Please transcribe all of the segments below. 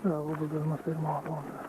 Bravo, dobbiamo fermarlo.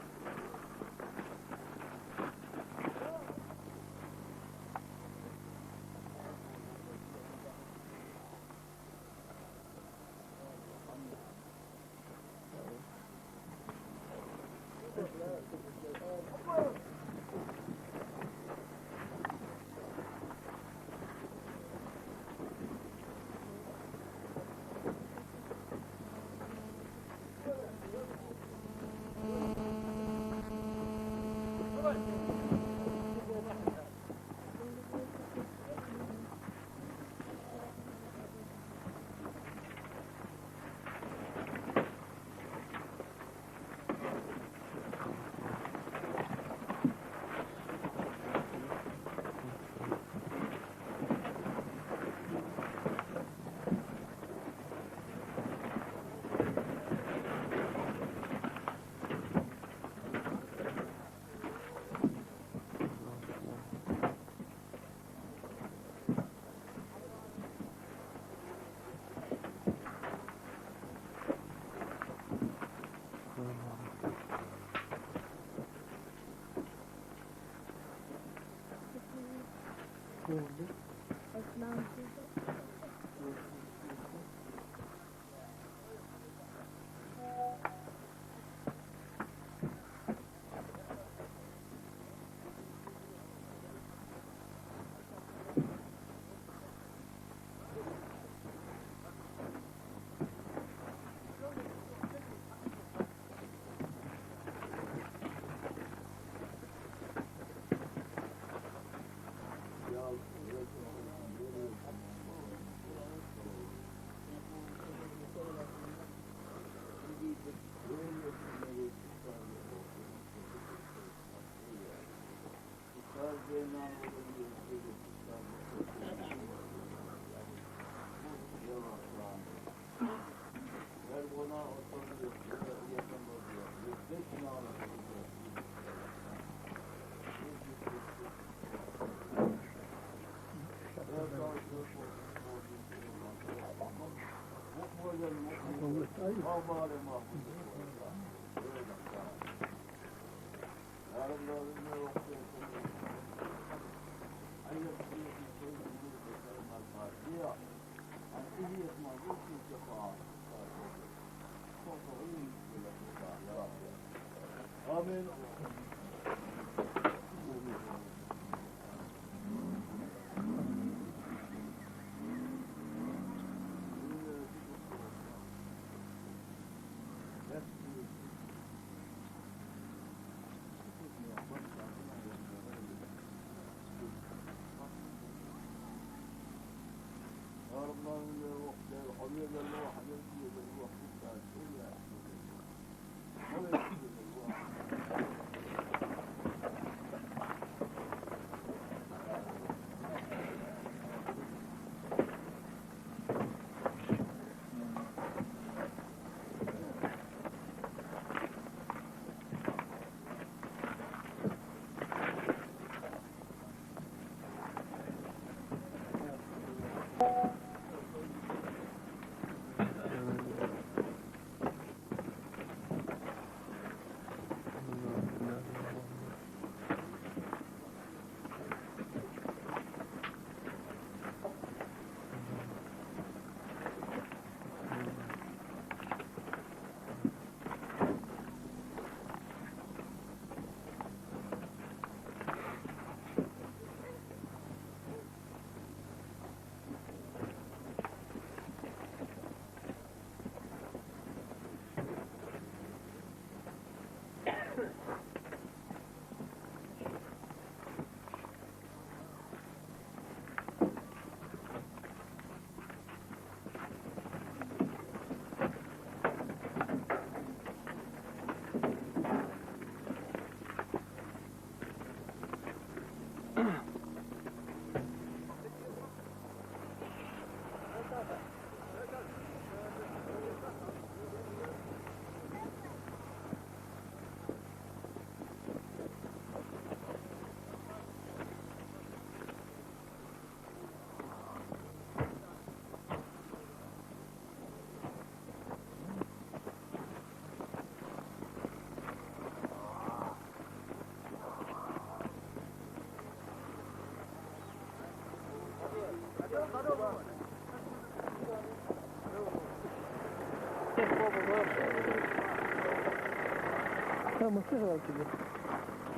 Ja, maar zeg wel je.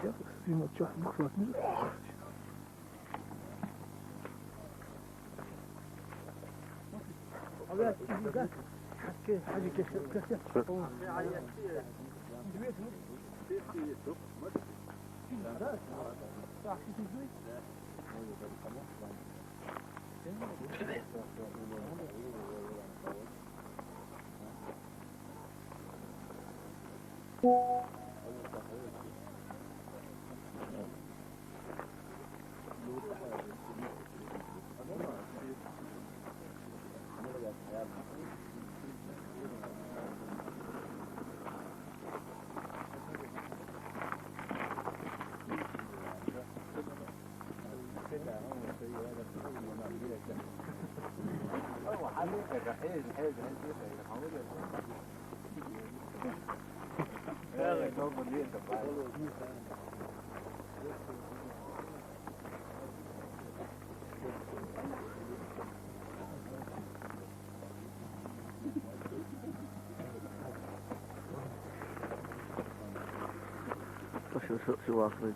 Ja, iemand tja, mag wat niet. حاجة شو واخذ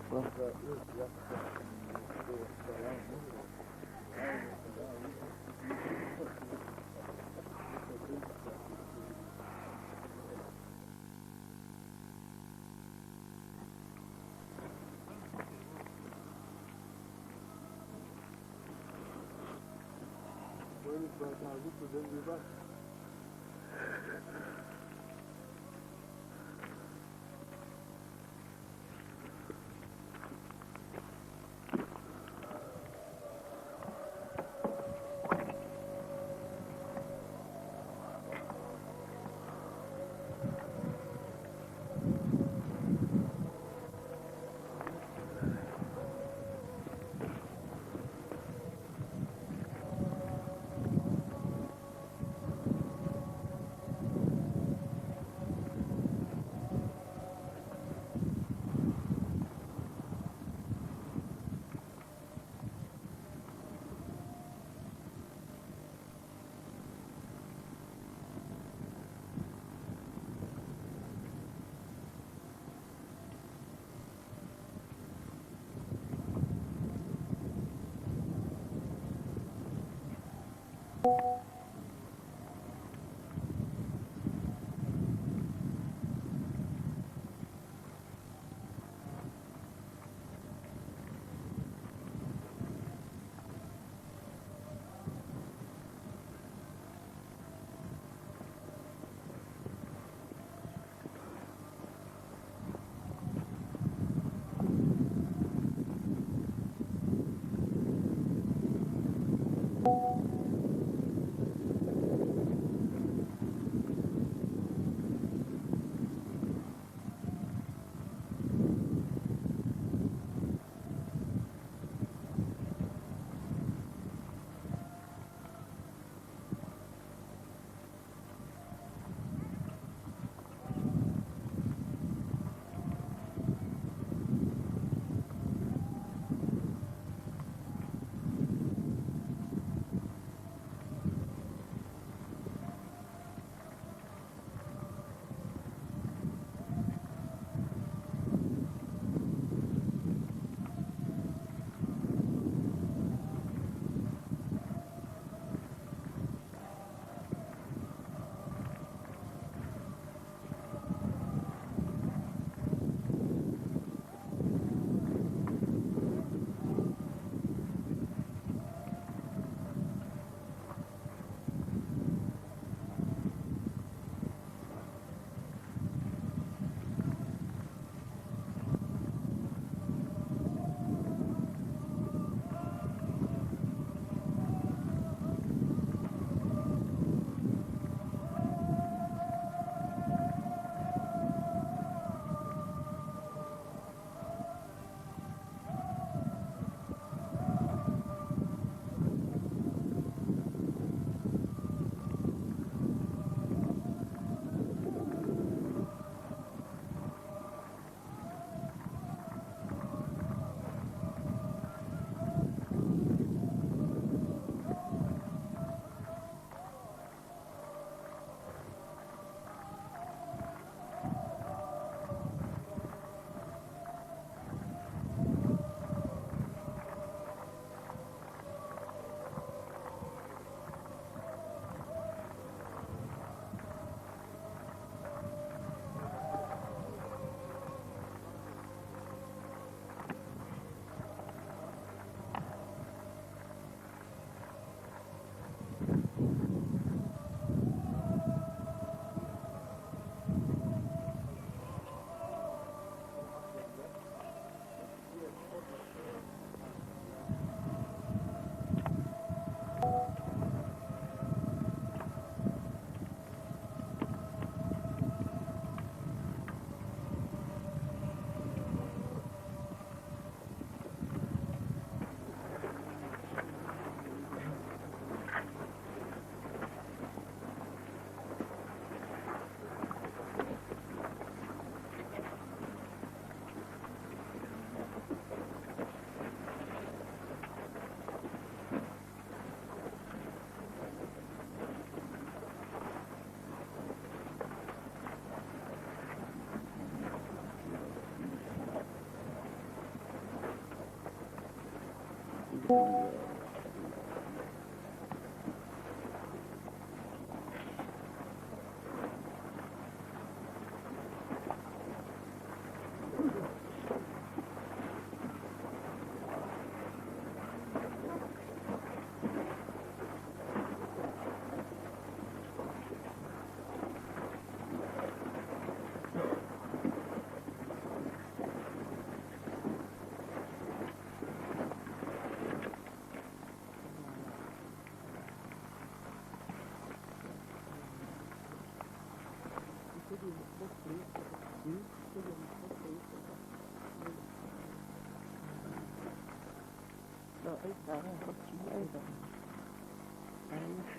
لا أي ساعة خمسين أيضا أيوة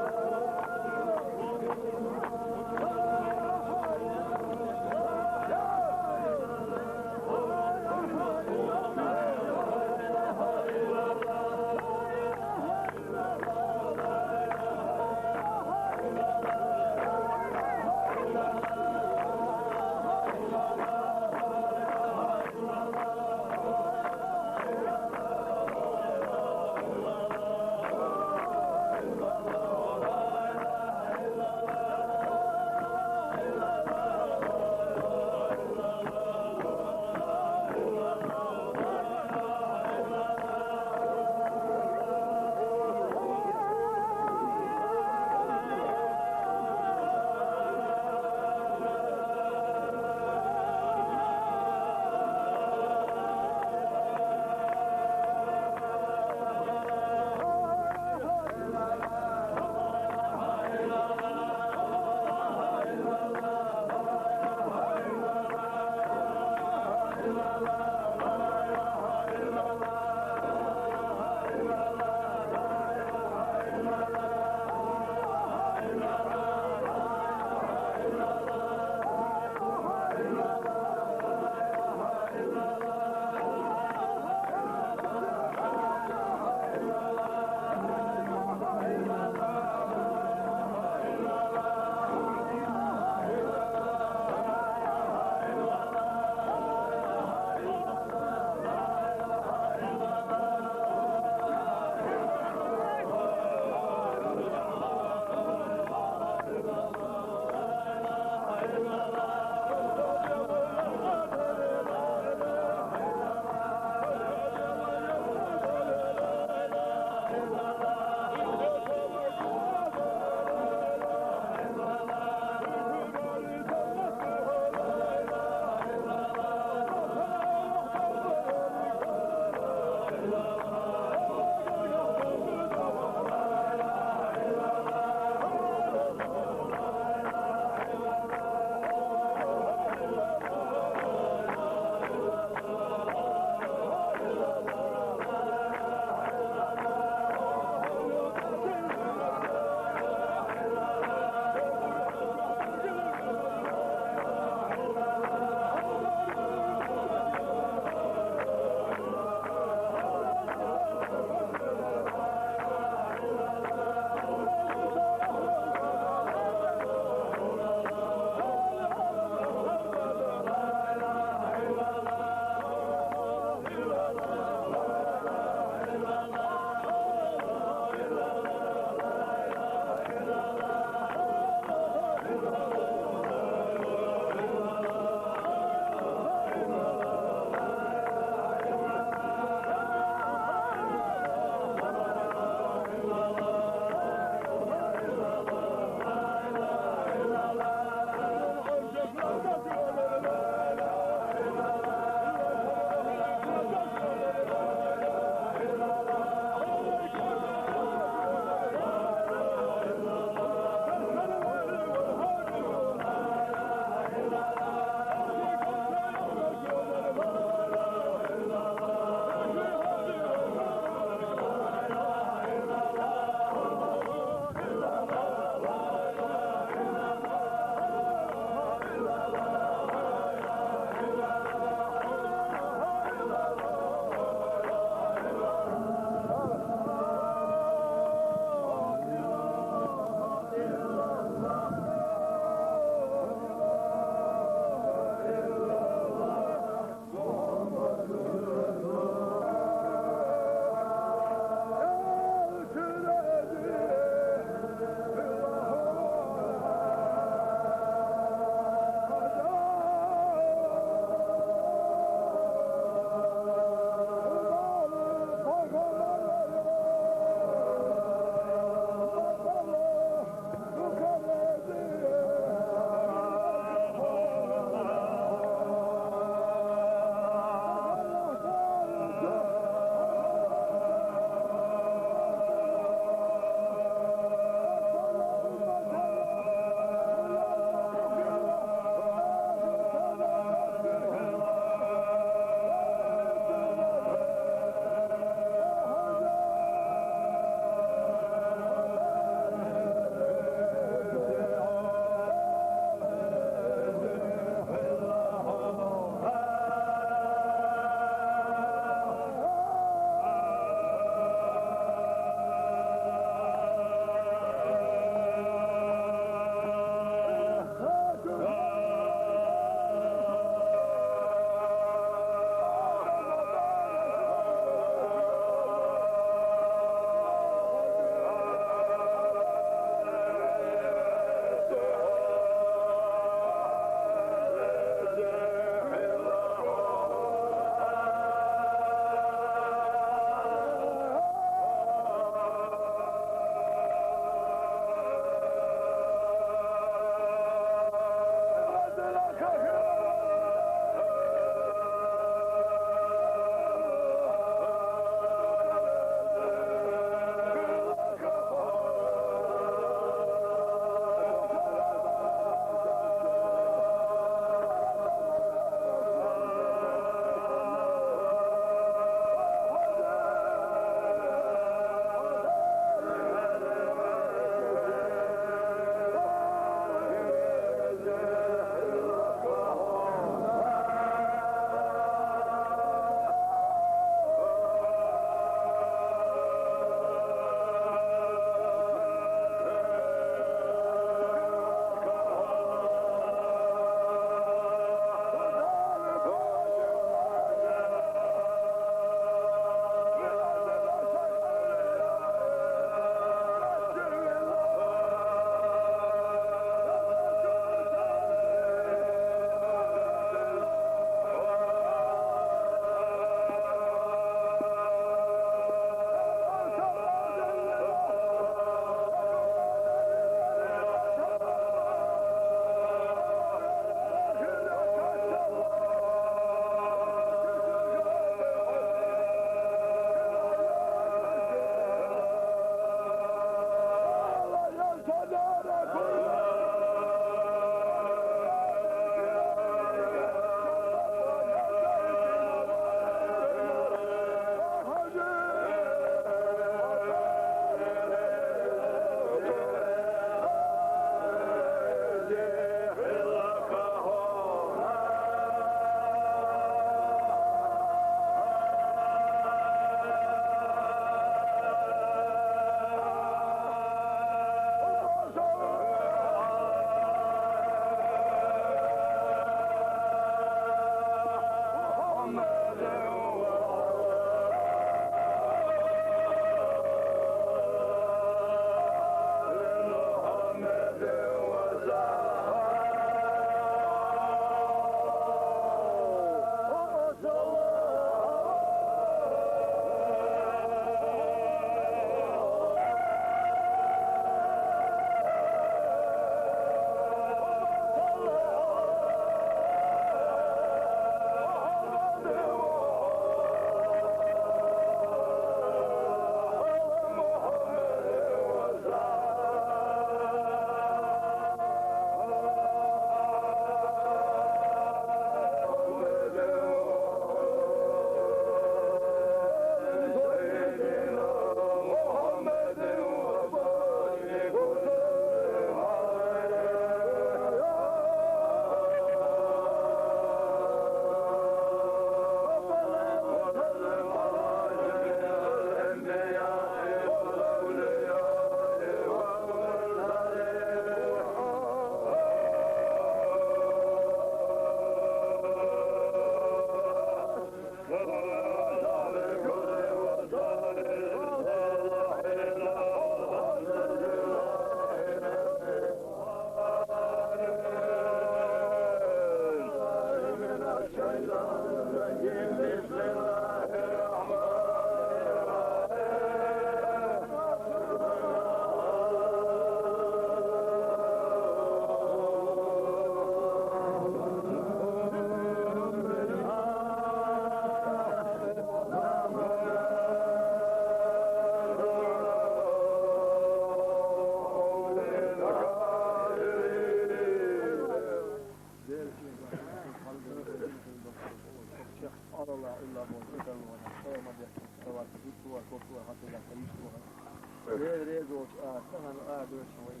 ريز وثمن دوش وين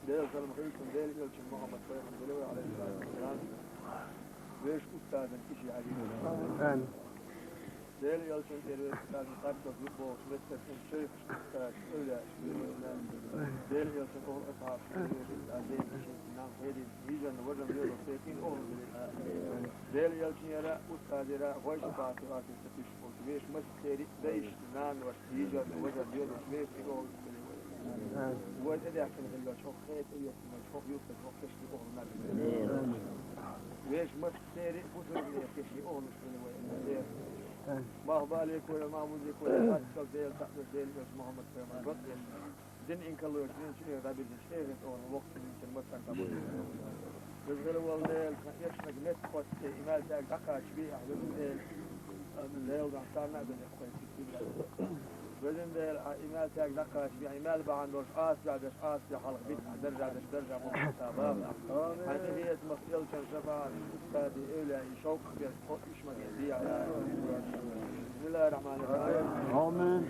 ديل سلام خيركم ديل يلشم محمد صلى الله عليه وسلم ليش أستاذ كشي عجيب ديل يلشم ديل أستاذ قدس يبوش مستر شيخ أولى ديل يلشم أول أصحاب ديل كشي نام هيدي هيجن وجم يلو سيكين أول ديل يلشم يلا أستاذ يلا غويش باتي آتي ستيش ليش مستر ديش نام وهيجن وجم يلو سيكين أول وين أدي أحكي إلا شوف خيط إيه شوف يوسف شوف كشلي أول نبي ليش مستر فوتر كشلي أول مش من وين ما هو بالك ولا ما مودك ولا حتى ديل تحت ديل بس محمد صلى الله عليه وسلم دين إن كله يشين شيء رابط شيء أول وقت يمكن مثلا تقول بس والله يشنق نت قط إيمال تاعك دقة شبيه على الليل الليل راح صارنا بنقول بدن ديل إيمال تاعك دقة شبيه إيمال بعند وش بعد وش حلق بيت درجة محتوى هذه هي مسألة شفاعة هذه إلى شوق بيرفض مش مجدي على بسم الله الرحمن الرحيم آمين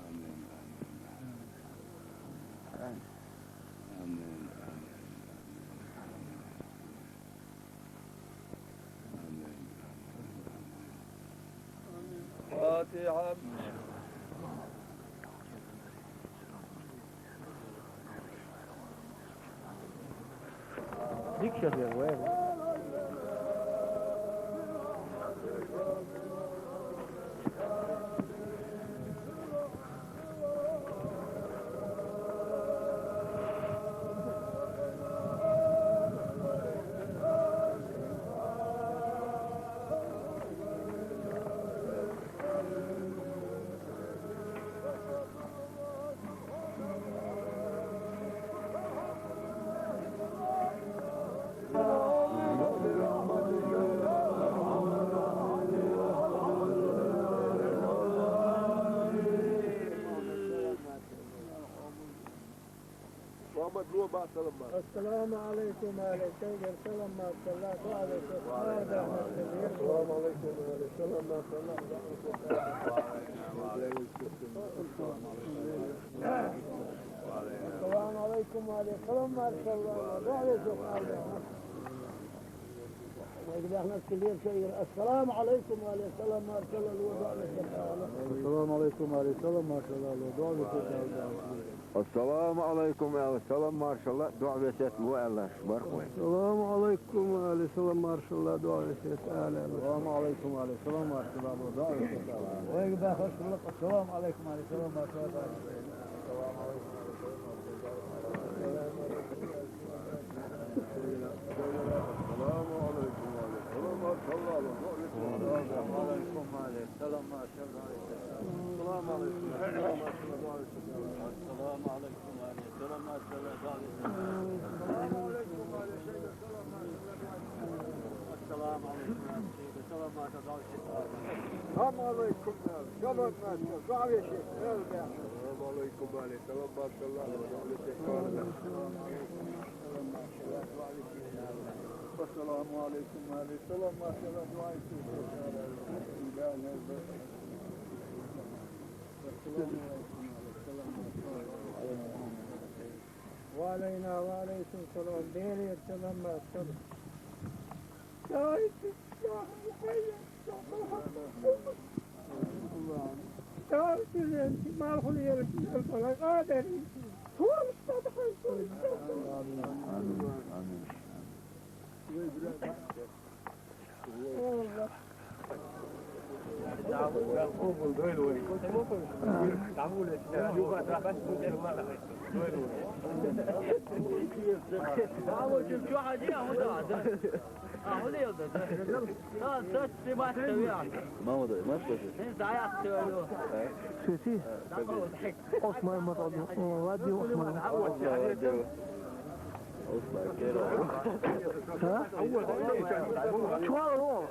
آمين آل آمين وياكم آمين فاتحة ديك شغال وين السلام عليكم أهل الخير السلام ما شاء الله وعليكم السلام عليكم أهل السلام ما شاء الله السلام عليكم أهل السلام ما شاء الله وعليكم السلام عليكم أهل السلام ما شاء الله السلام عليكم أهل السلام ما شاء الله السلام عليكم يا السلام ما شاء الله دعاء بسيط الله أكبر السلام عليكم وعلى السلام ما شاء الله دعاء بسيط السلام عليكم وعلى السلام ما شاء الله دعاء بسيط ويقدر خش لك السلام عليكم وعلى السلام ما شاء الله السلام عليكم السلام ما شاء الله السلام عليكم السلام عليكم السلام ما شاء الله السلام عليكم السلام ما شاء الله السلام عليكم السلام ما شاء الله السلام عليكم السلام ما شاء الله السلام عليكم السلام ما شاء الله وعلينا وعليكم السلام ديري السلام ما شاء الله ما الخلية الفلق قادر هو مستضحى هو يوضع صوت سمعت سويان ما هو ده ما تقول انت عيات سوالو شوتي عثمان مطعم وادي عثمان أصلا كده ها شو هذا هو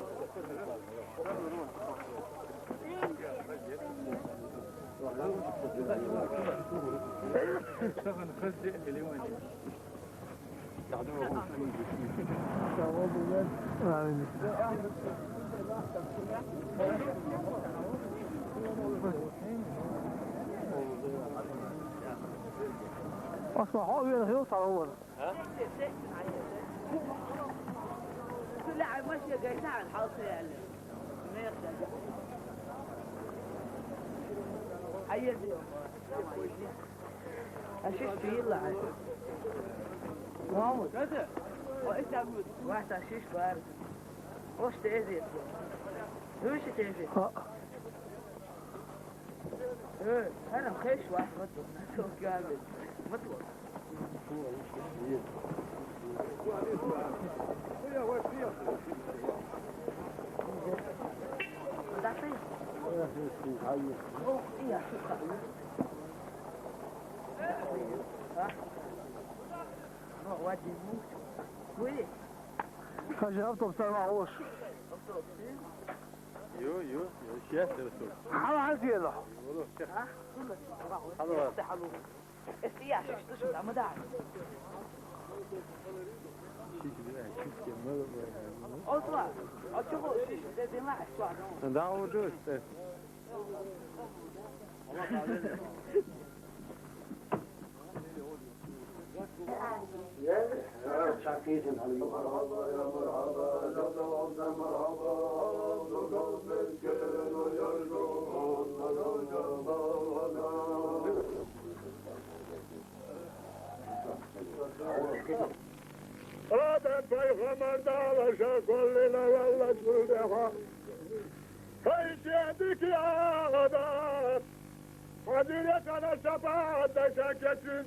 أصبح عاوية يوصل أول لا ماشي قايتها عن حاصل يعني ما يرجع حيز أشيش فيه الله عايز مامو كذا وإيش أقول واحد أشيش بارد وش تأذي وش تأذي أنا مخيش واحد مطلوب نسوه كامل مطلوب خرج أبطب سلام عوش يو شيخ رسول حالا عن سيادة حلو استياش اشتشت عمدان أصلا أشوفه شيش زي ما أشوفه ده هو دوست هذا البيغمر دار كلنا والله تلدها فايش يدك يا غدار قدرك على شفاعتك كتن